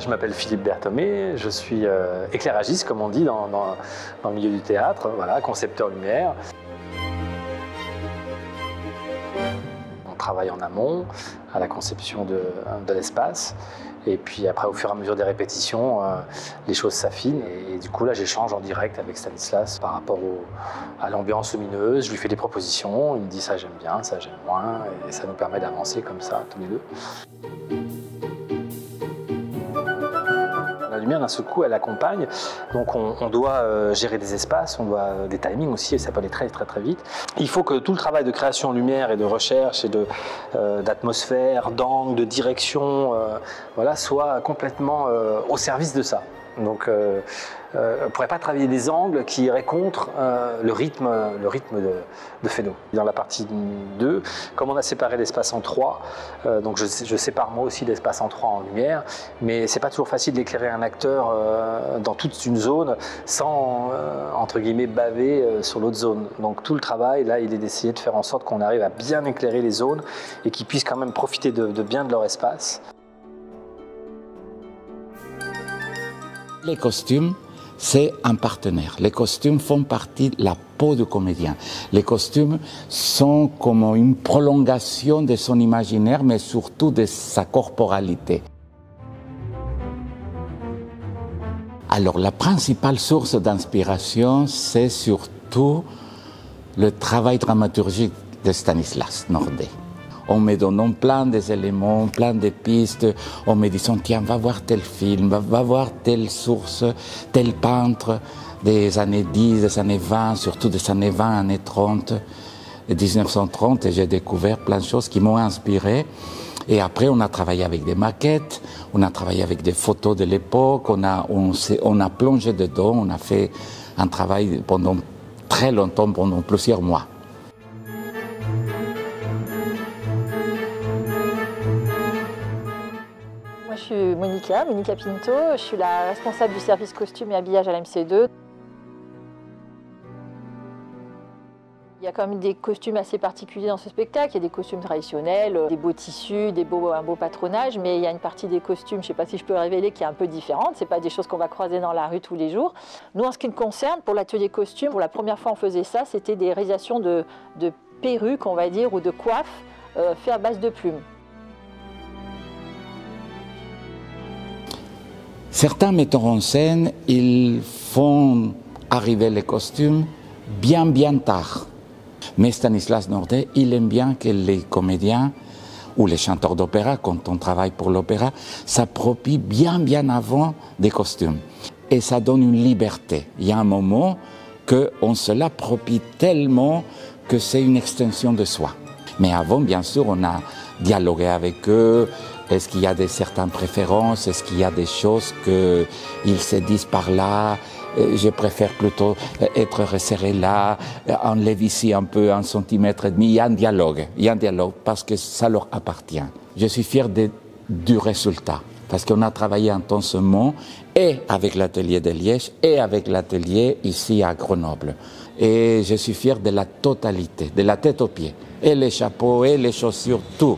je m'appelle Philippe Berthomé, je suis éclairagiste, comme on dit dans le milieu du théâtre, voilà, concepteur lumière. On travaille en amont, à la conception de l'espace. Et puis après, au fur et à mesure des répétitions, les choses s'affinent. Et du coup, là, j'échange en direct avec Stanislas par rapport à l'ambiance lumineuse. Je lui fais des propositions, il me dit ça j'aime bien, ça j'aime moins. Et ça nous permet d'avancer comme ça, tous les deux. La lumière, d'un seul coup, elle accompagne. Donc on doit gérer des espaces, on doit des timings aussi, et ça peut aller très très très vite. Il faut que tout le travail de création lumière et de recherche et d'atmosphère, d'angle, de direction, voilà, soit complètement au service de ça. Donc on ne pourrait pas travailler des angles qui iraient contre le rythme de Fesneau. Dans la partie 2, comme on a séparé l'espace en 3, donc je sépare moi aussi l'espace en 3 en lumière, mais c'est pas toujours facile d'éclairer un acteur dans toute une zone sans, entre guillemets, baver sur l'autre zone. Donc tout le travail, là, il est d'essayer de faire en sorte qu'on arrive à bien éclairer les zones et qu'ils puissent quand même profiter bien de leur espace. Les costumes, c'est un partenaire. Les costumes font partie de la peau du comédien. Les costumes sont comme une prolongation de son imaginaire, mais surtout de sa corporalité. Alors, la principale source d'inspiration, c'est surtout le travail dramaturgique de Stanislas Nordet. En me donnant plein d'éléments, plein de pistes, en me disant tiens, va voir tel film, va voir telle source, tel peintre des années 10, des années 20, surtout des années 20, années 30, de 1930, et j'ai découvert plein de choses qui m'ont inspiré. Et après, on a travaillé avec des maquettes, on a travaillé avec des photos de l'époque, on a plongé dedans, on a fait un travail pendant très longtemps, pendant plusieurs mois. Je suis Monica Pinto, je suis la responsable du service costume et habillage à la MC2. Il y a quand même des costumes assez particuliers dans ce spectacle. Il y a des costumes traditionnels, des beaux tissus, un beau patronage, mais il y a une partie des costumes, je ne sais pas si je peux révéler, qui est un peu différente. Ce n'est pas des choses qu'on va croiser dans la rue tous les jours. Nous, en ce qui me concerne, pour l'atelier costume, pour la première fois on faisait ça, c'était des réalisations de perruques, on va dire, ou de coiffes faites à base de plumes. Certains metteurs en scène, ils font arriver les costumes bien tard. Mais Stanislas Nordet, il aime bien que les comédiens ou les chanteurs d'opéra, quand on travaille pour l'opéra, s'approprient bien avant des costumes. Et ça donne une liberté. Il y a un moment qu'on se l'approprie tellement que c'est une extension de soi. Mais avant, bien sûr, on a dialogué avec eux. Est-ce qu'il y a certaines préférences? Est-ce qu'il y a des choses qu'ils se disent par là? Je préfère plutôt être resserré là, enlève ici un peu, 1,5 centimètre. Il y a un dialogue parce que ça leur appartient. Je suis fier du résultat parce qu'on a travaillé intensément et avec l'atelier de Liège et avec l'atelier ici à Grenoble. Et je suis fier de la totalité, de la tête aux pieds. Et les chapeaux, et les chaussures, tout.